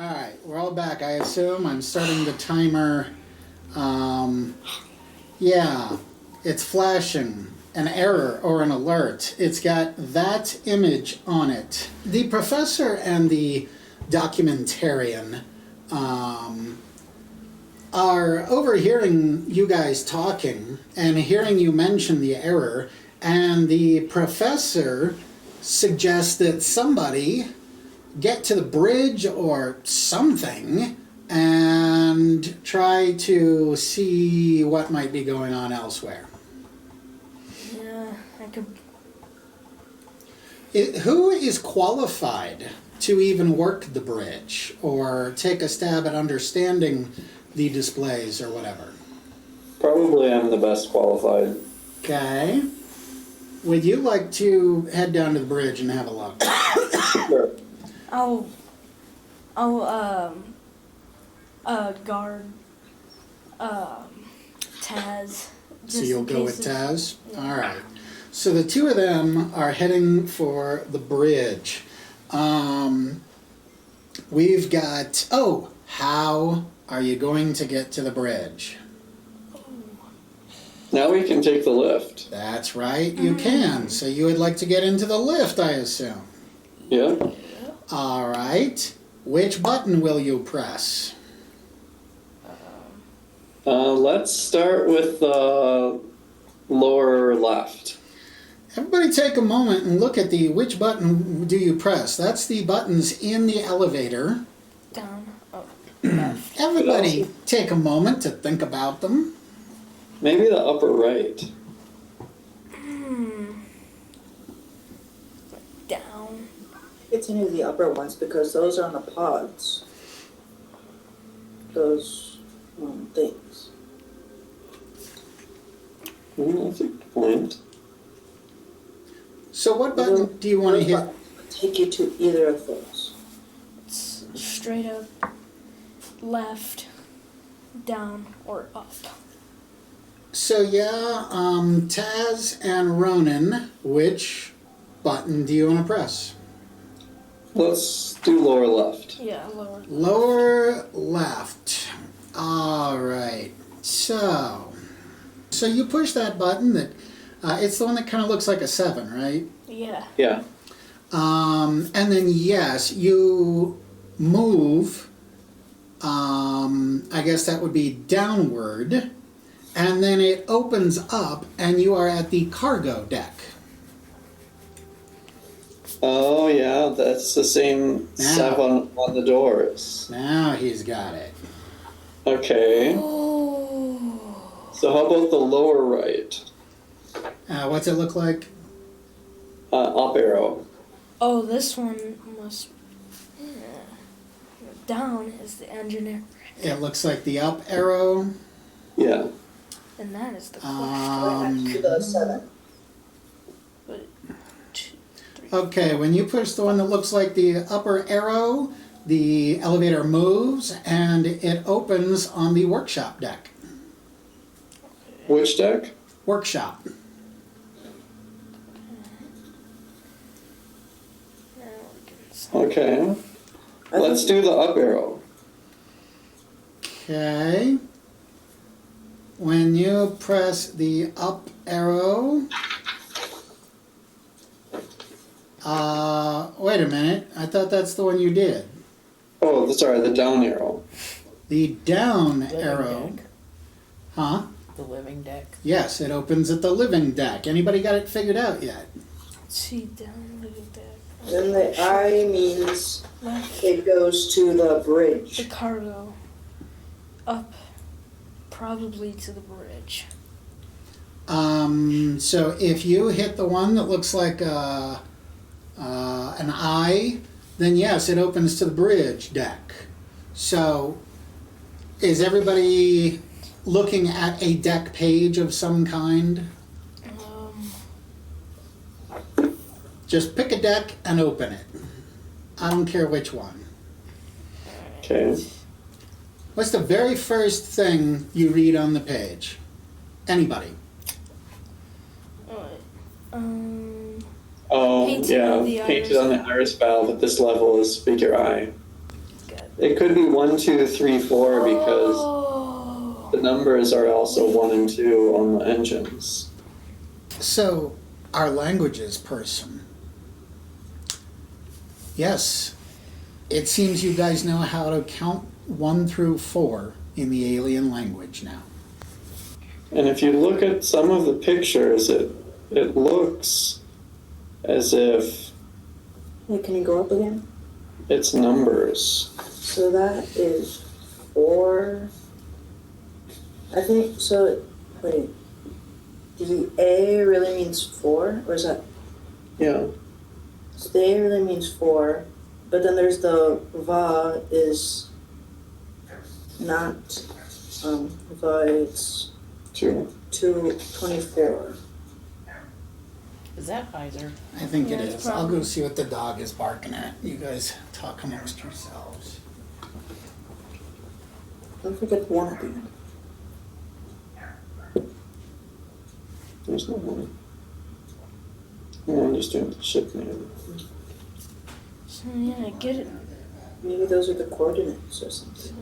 Alright, we're all back, I assume. I'm starting the timer. Yeah, it's flashing an error or an alert. It's got that image on it. The professor and the documentarian are overhearing you guys talking and hearing you mention the error, and the professor suggests that somebody get to the bridge or something and try to see what might be going on elsewhere. Yeah, I could... Who is qualified to even work the bridge or take a stab at understanding the displays or whatever? Probably I'm the best qualified. Okay. Would you like to head down to the bridge and have a look? Sure. I'll guard Taz. So you'll go with Taz? Yeah. All right. So the two of them are heading for the bridge. We've got... Oh, how are you going to get to the bridge? Now we can take the lift. That's right, you can. So you would like to get into the lift, I assume? Yeah. All right. Which button will you press? Let's start with the lower left. Everybody take a moment and look at which button do you press. That's the buttons in the elevator. Down. Oh, left. Everybody take a moment to think about them. Maybe the upper right. Down. It's any of the upper ones because those are on the pods. Those things. That's a good point. So what button do you want to hit? Take you to either of those. It's straight up, left, down, or up. So yeah, Taz and Ronan, which button do you want to press? Let's do lower left. Yeah, lower. Lower left. All right. So you push that button that it's the one that kind of looks like a 7, right? Yeah. Yeah. And then yes, you move. I guess that would be downward, and then it opens up, and you are at the cargo deck. Oh yeah, that's the same stuff on the doors. Now he's got it. Okay. Oh. So how about the lower right? What's it look like? Up arrow. Oh, this one must... Down is the engineer. It looks like the up arrow. Yeah. And that is the To the 7. But 2, 3. Okay, when you push the one that looks like the upper arrow, the elevator moves and it opens on the workshop deck. Which deck? Workshop. Okay. Let's do the up arrow. Okay. When you press the up arrow... wait a minute. I thought that's the one you did. Oh, sorry, the down arrow. The down Living arrow. deck. Huh? The living deck. Yes, it opens at the living deck. Anybody got it figured out yet? See, down, look at that. Then the I means Left. it goes to the The bridge. cargo. Up. Probably to the bridge. So if you hit the one that looks like an eye, then yes, it opens to the bridge deck. So is everybody looking at a deck page of some kind? Just pick a deck and open it. I don't care which one. Okay. What's the very first thing you read on the page? Anybody? Oh, Painted yeah. on the Painted iris on the iris valve at this level is figure I. It could be 1, 2, 3, 4 because Oh. the numbers are also 1 and 2 on the engines. So, our languages person. Yes, it seems you guys know how to count 1 through 4 in the alien language now. And if you look at some of the pictures, it looks as if Wait, can you go up again? it's numbers. So that is 4. I think, so, wait. The A really means 4? Or is that, Yeah. so the A really means 4, but then there's the Va is not, Va, it's 2. 224. Is that Pfizer? I think Yeah, it it's is. I'll go probably- see what the dog is barking at. You guys talk amongst yourselves. Don't forget the 1 at the end. There's no 1. No, I'm just doing the ship name. So yeah, I get it. Maybe those are the coordinates or something.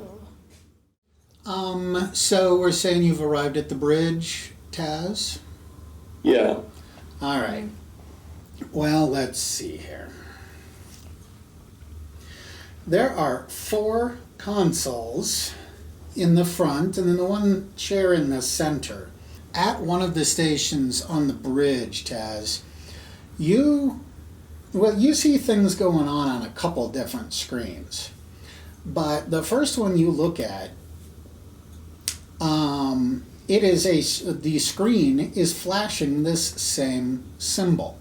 So we're saying you've arrived at the bridge, Taz? Yeah. All right. Well, let's see here. There are 4 consoles in the front and then the one chair in the center. At one of the stations on the bridge, Taz, you see things going on a couple different screens. But the first one you look at, the screen is flashing this same symbol.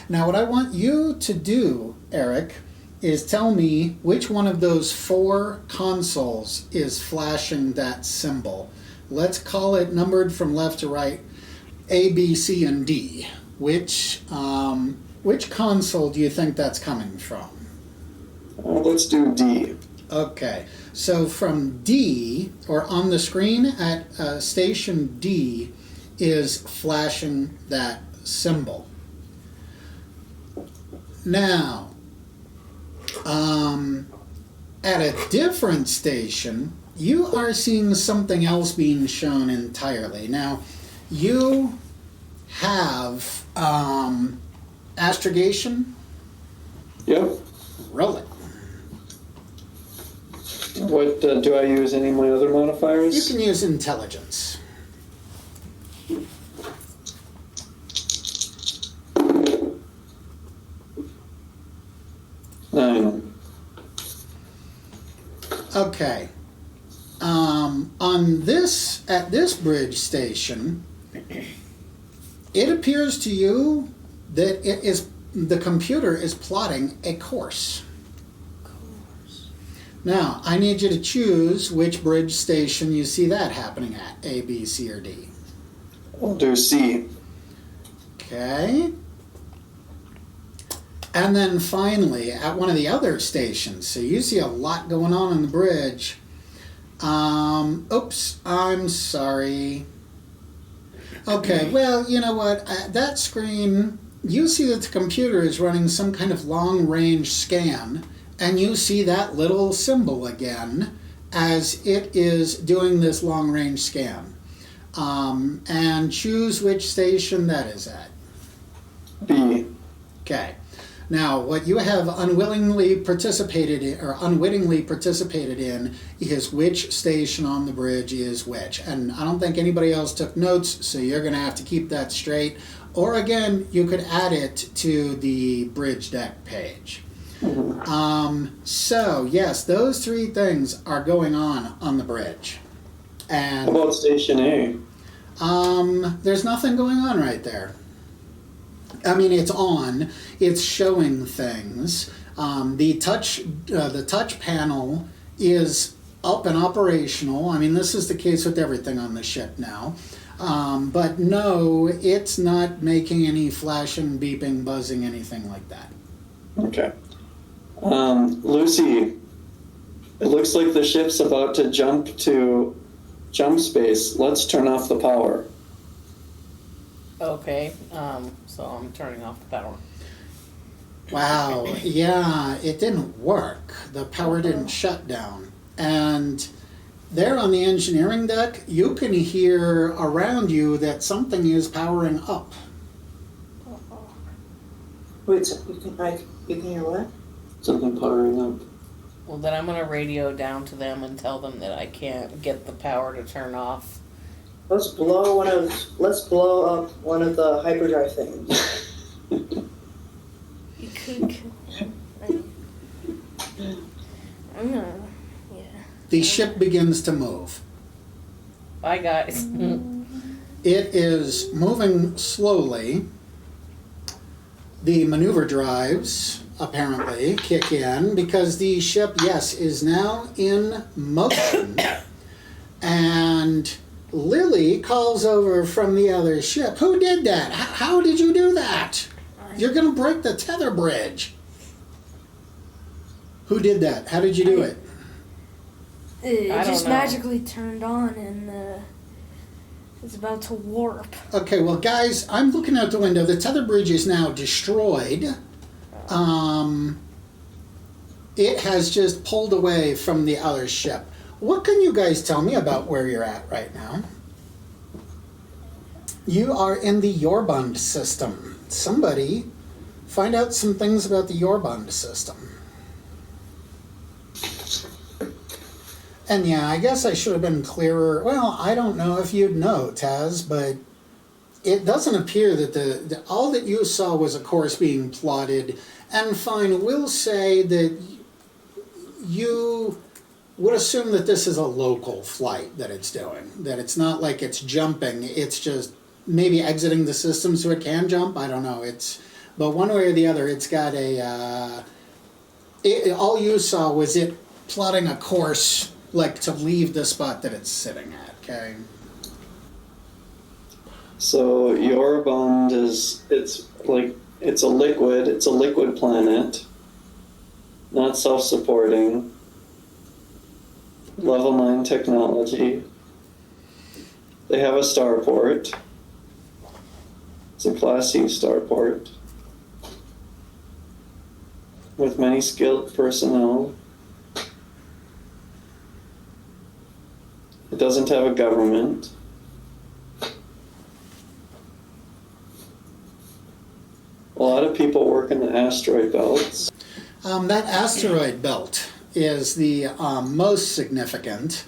Now what I want you to do, Eric, is tell me which one of those 4 consoles is flashing that symbol. Let's call it numbered from left to right, A, B, C, and D. Which console do you think that's coming from? Let's do D. Okay, so from D, or on the screen at station D, is flashing that symbol. Now, at a different station, you are seeing something else being shown entirely. Now, you have astrogation. Yep. Roll it. What do I use? Any of my other modifiers? You can use intelligence. Nine. Okay. At this bridge station, it appears to you that the computer is plotting a course. Now, I need you to choose which bridge station you see that happening at, A, B, C, or D. I'll do C. Okay. And then finally, at one of the other stations, so you see a lot going on the bridge. Oops, I'm sorry. Okay, well, you know what? At that screen, you see that the computer is running some kind of long-range scan, and you see that little symbol again as it is doing this long-range scan. And choose which station that is at. B. Okay. Now, what you have unwittingly participated in is which station on the bridge is which. And I don't think anybody else took notes, so you're going to have to keep that straight. Or again, you could add it to the bridge deck page. So, yes, those 3 things are going on the bridge. And How about station A? there's nothing going on right there. I mean, it's on. It's showing things. The touch panel is up and operational. I mean, this is the case with everything on the ship now. But no, it's not making any flashing, beeping, buzzing, anything like that. Okay. Lucy, it looks like the ship's about to jump to jump space. Let's turn off the power. Okay, so I'm turning off the power. Wow, yeah, it didn't work. The power didn't shut down. And there on the engineering deck, you can hear around you that something is powering up. Wait, so you can hear what? Something powering up. Well, then I'm gonna radio down to them and tell them that I can't get the power to turn off. Let's blow up one of the hyperdrive things. You could. I'm gonna. Yeah. The ship begins to move. Bye, guys. It is moving slowly. The maneuver drives apparently kick in because the ship, yes, is now in motion. And Lily calls over from the other ship. Who did that? How did you do that? You're going to break the tether bridge. Who did that? How did you do it? It I just don't know. magically turned on and it's about to warp. Okay, well, guys, I'm looking out the window. The tether bridge is now destroyed. It has just pulled away from the other ship. What can you guys tell me about where you're at right now? You are in the Yorbund system. Somebody find out some things about the Yorbund system. And yeah, I guess I should have been clearer. Well, I don't know if you'd know, Taz, but it doesn't appear that all that you saw was a course being plotted. And fine, we'll say that you would assume that this is a local flight that it's doing. That it's not like it's jumping, it's just maybe exiting the system so it can jump. I don't know. But one way or the other, it's got all you saw was it plotting a course like to leave the spot that it's sitting at, okay? So Yorbund it's a liquid planet, not self-supporting, level 9 technology. They have a starport. It's a Class C starport with many skilled personnel. It doesn't have a government. A lot of people work in the asteroid belts. That asteroid belt is the most significant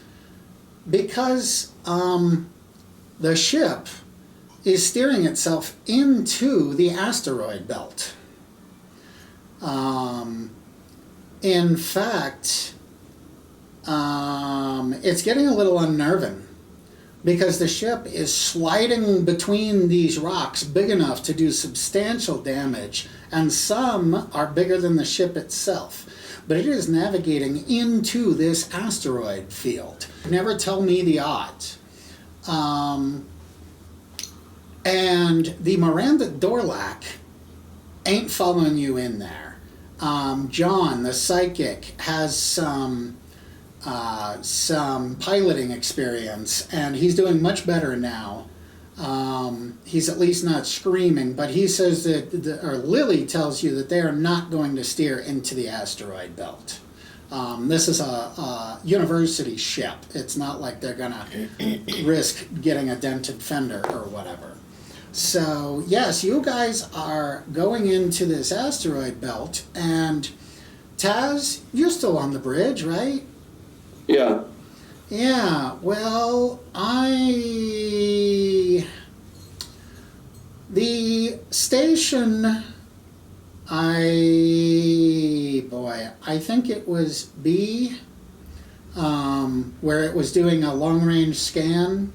because the ship is steering itself into the asteroid belt. In fact, it's getting a little unnerving because the ship is sliding between these rocks big enough to do substantial damage, and some are bigger than the ship itself. But it is navigating into this asteroid field. Never tell me the odds. And the Miranda Dorlac ain't following you in there. John, the psychic, has some piloting experience, and he's doing much better now. He's at least not screaming, but he says that, or Lily tells you that they are not going to steer into the asteroid belt. This is a university ship. It's not like they're gonna risk getting a dented fender or whatever. So yes, you guys are going into this asteroid belt, and Taz, you're still on the bridge, right? Yeah. Yeah, well, the station, I think it was B, where it was doing a long-range scan.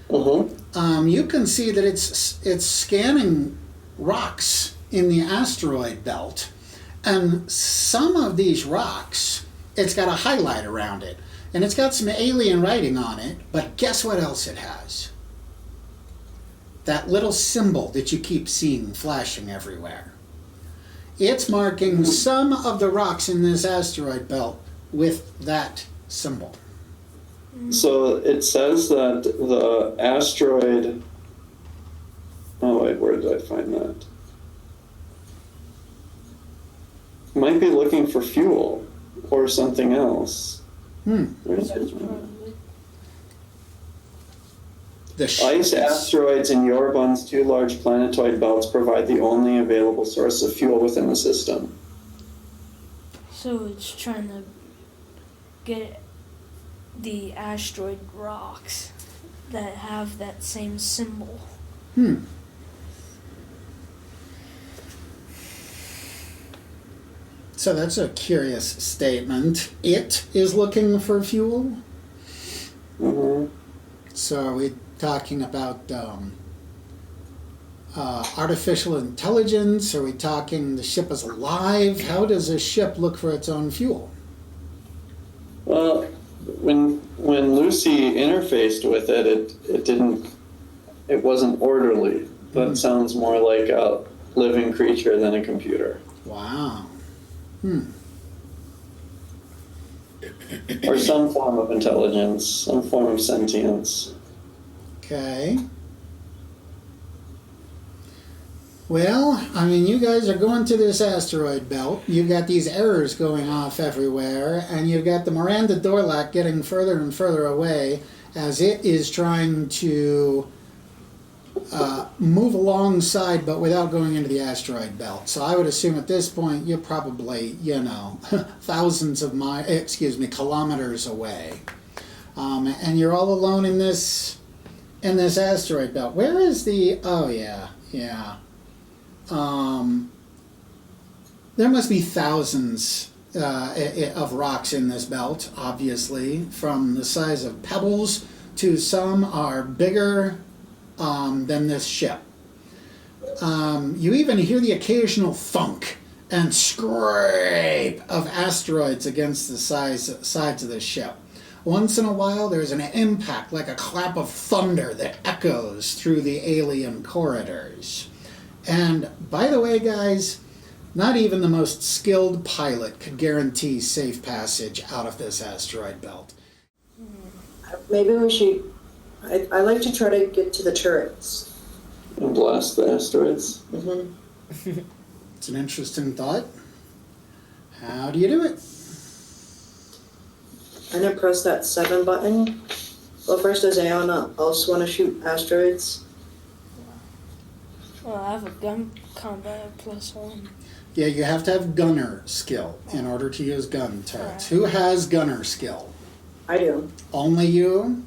You can see that it's scanning rocks in the asteroid belt, and some of these rocks, it's got a highlight around it. And it's got some alien writing on it, but guess what else it has? That little symbol that you keep seeing flashing everywhere. It's marking some of the rocks in this asteroid belt with that symbol. So it says that the asteroid... Oh wait, where did I find that? might be looking for fuel or something else. Where's it? Probably. The Ice asteroids and Yorbun's two large planetoid belts provide the only available source of fuel within the system. So it's trying to get the asteroid rocks that have that same symbol. So that's a curious statement. It is looking for fuel? Mm-hmm. So are we talking about artificial intelligence? Are we talking the ship is alive? How does a ship look for its own fuel? Well, when Lucy interfaced with it, it wasn't orderly. That sounds more like a living creature than a computer. Wow. Or some form of intelligence, some form of sentience. Okay. Well, I mean, you guys are going to this asteroid belt. You've got these errors going off everywhere, and you've got the Miranda Dorlac getting further and further away as it is trying to move alongside, but without going into the asteroid belt. So I would assume at this point you're probably, thousands of kilometers away, and you're all alone in this asteroid belt. Where is the? Oh yeah. There must be thousands of rocks in this belt, obviously, from the size of pebbles to some are bigger than this ship. You even hear the occasional thunk and scrape of asteroids against the sides of this ship. Once in a while, there's an impact like a clap of thunder that echoes through the alien corridors. And by the way, guys, not even the most skilled pilot could guarantee safe passage out of this asteroid belt. Maybe we should. I like to try to get to the turrets. And blast the asteroids. Mm-hmm. It's an interesting thought. How do you do it? I'm gonna press that 7 button. Well, first, does Ayana also want to shoot asteroids? Well, I have a gun combat +1. Yeah, you have to have gunner skill in order to use gun turrets. Who has gunner skill? I do. Only you?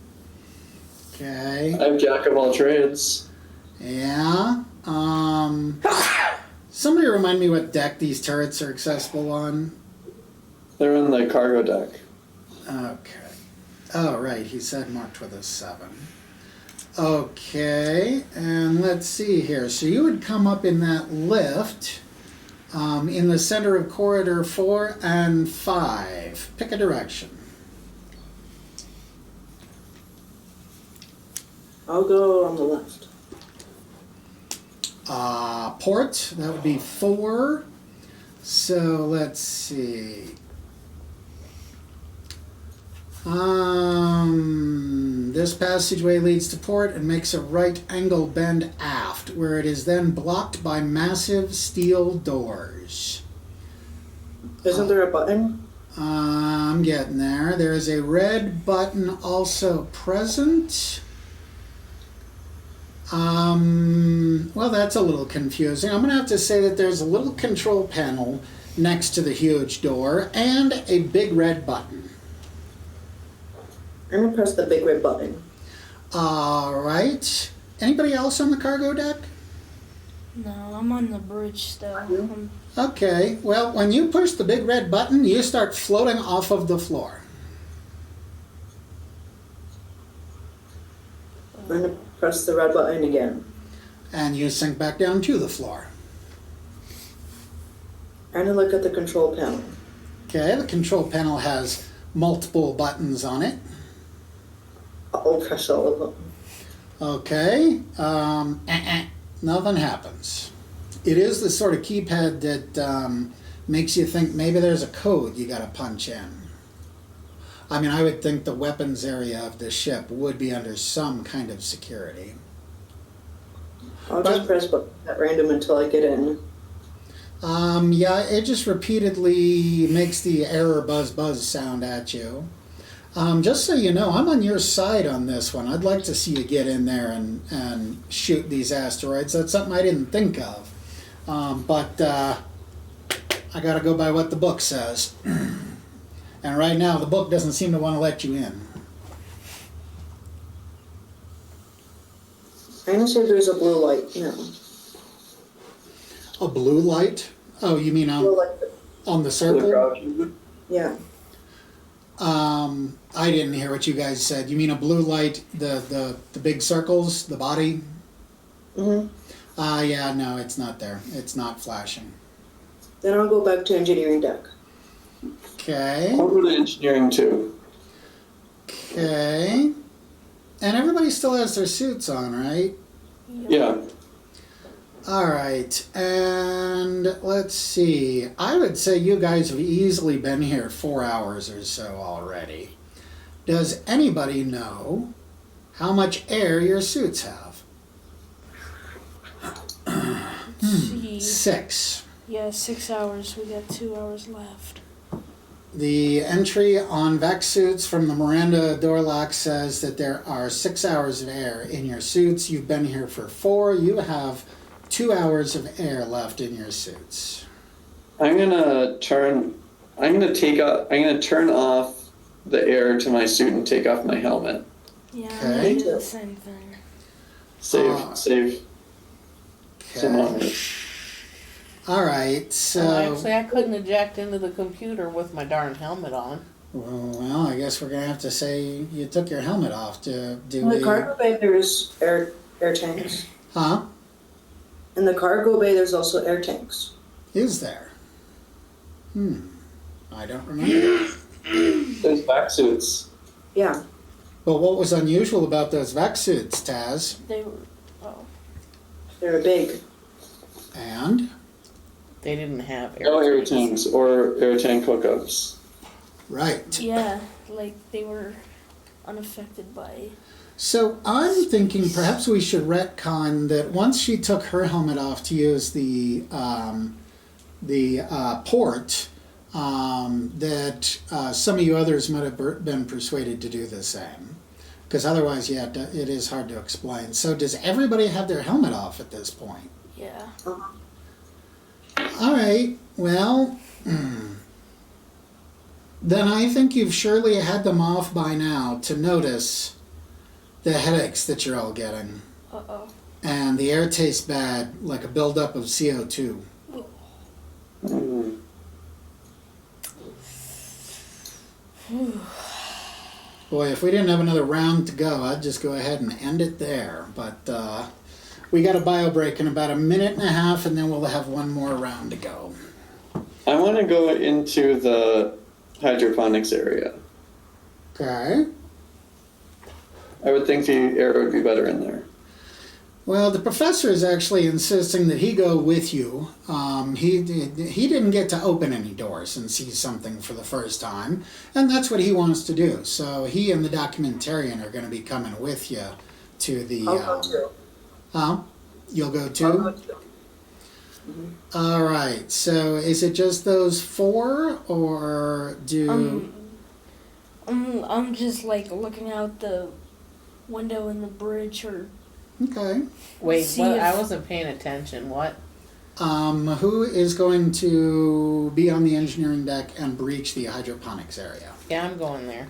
Okay. I'm jack of all trades. Yeah. Somebody remind me what deck these turrets are accessible on? They're in the cargo deck. Okay. Oh, right. He said marked with a 7. Okay. And let's see here. So you would come up in that lift in the center of corridor 4 and 5. Pick a direction. I'll go on the left. Port, that would be 4. So let's see. This passageway leads to port and makes a right angle bend aft, where it is then blocked by massive steel doors. Isn't there a button? I'm getting there. There is a red button also present. Well, that's a little confusing. I'm going to have to say that there's a little control panel next to the huge door and a big red button. I'm gonna press the big red button. All right. Anybody else on the cargo deck? No, I'm on the bridge still. Okay. Well, when you push the big red button, you start floating off of the floor. I'm gonna press the red button again. And you sink back down to the floor. I'm gonna look at the control panel. Okay. The control panel has multiple buttons on it. I'll press all of them. Okay. Nothing happens. It is the sort of keypad that makes you think maybe there's a code you gotta punch in. I mean, I would think the weapons area of the ship would be under some kind of security. I'll just press button at random until I get in. Yeah, it just repeatedly makes the error buzz buzz sound at you. Just so you know, I'm on your side on this one. I'd like to see you get in there and shoot these asteroids. That's something I didn't think of. But I gotta go by what the book says. And right now, the book doesn't seem to want to let you in. I'm gonna say there's a blue light. No. A blue light? Oh, you mean Blue light. on the The circle? crouching. Yeah. I didn't hear what you guys said. You mean a blue light, the big circles, the body? Mm-hmm. Yeah, no, it's not there. It's not flashing. Then I'll go back to engineering deck. Okay. I'll go to engineering too. Okay. And everybody still has their suits on, right? Yeah. All right. And let's see. I would say you guys have easily been here 4 hours or so already. Does anybody know how much air your suits have? See. 6. Yeah, 6 hours. We got 2 hours left. The entry on Vex suits from the Miranda door lock says that there are 6 hours of air in your suits. You've been here for 4. You have 2 hours of air left in your suits. I'm gonna turn off the air to my suit and take off my helmet. Yeah, I'm Okay. gonna do the same thing. Save some money. All right, so... Actually, I couldn't eject into the computer with my darn helmet on. Well, I guess we're going to have to say you took your helmet off to do In the cargo bay, there's air tanks. Huh? In the cargo bay, there's also air tanks. Is there? I don't remember. There's back suits. Yeah. But what was unusual about those Vex suits, Taz? They were. Oh. They're big. And? They didn't have No air tanks. tanks or air tank hookups. Right. Yeah, like they were unaffected by. So I'm thinking perhaps we should retcon that once she took her helmet off to use the port, that some of you others might have been persuaded to do the same. Because otherwise, yeah, it is hard to explain. So does everybody have their helmet off at this point? Yeah. All right, well, then I think you've surely had them off by now to notice the headaches that you're all getting. Uh-oh. And the air tastes bad, like a buildup of CO2. Boy, if we didn't have another round to go, I'd just go ahead and end it there. But we got a bio break in about a minute and a half, and then we'll have one more round to go. I want to go into the hydroponics area. Okay. I would think the air would be better in there. Well, the professor is actually insisting that he go with you. He didn't get to open any doors and see something for the first time, and that's what he wants to do. So he and the documentarian are going to be coming with you to the... I'll go too. You'll go I'll too? go too. All right, so is it just those 4, or do... I'm just like looking out the window in the bridge, or Okay. Wait, See what? if- I wasn't paying attention. What? Who is going to be on the engineering deck and breach the hydroponics area? Yeah, I'm going there.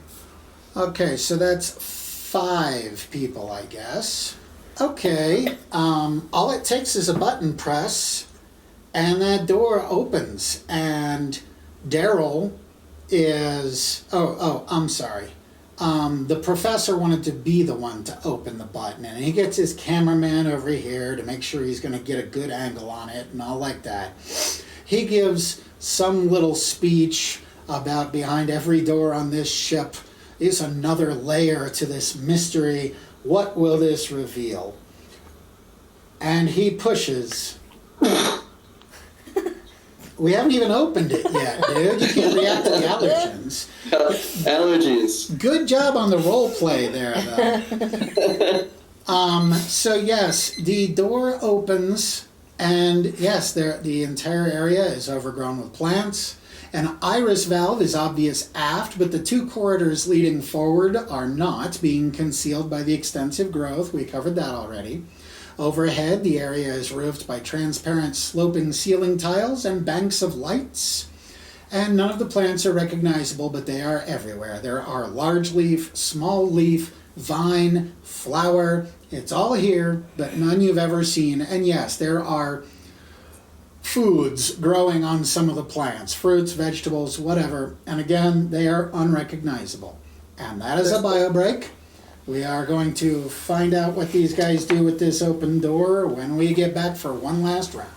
Okay, so that's 5 people, I guess. Okay, all it takes is a button press, and that door opens, and Daryl is... Oh, I'm sorry. The professor wanted to be the one to open the button, and he gets his cameraman over here to make sure he's going to get a good angle on it and all like that. He gives some little speech about behind every door on this ship is another layer to this mystery. What will this reveal? And he pushes. We haven't even opened it yet, dude. You can't react to the allergens. Allergies. Good job on the role play there, though. So yes, the door opens, And yes, the entire area is overgrown with plants. An iris valve is obvious aft, but the two corridors leading forward are not, being concealed by the extensive growth. We covered that already. Overhead, the area is roofed by transparent sloping ceiling tiles and banks of lights. And none of the plants are recognizable, but they are everywhere. There are large leaf, small leaf, vine, flower. It's all here, but none you've ever seen. And yes, there are foods growing on some of the plants, fruits, vegetables, whatever. And again, they are unrecognizable. And that is a bio break. We are going to find out what these guys do with this open door when we get back for one last round.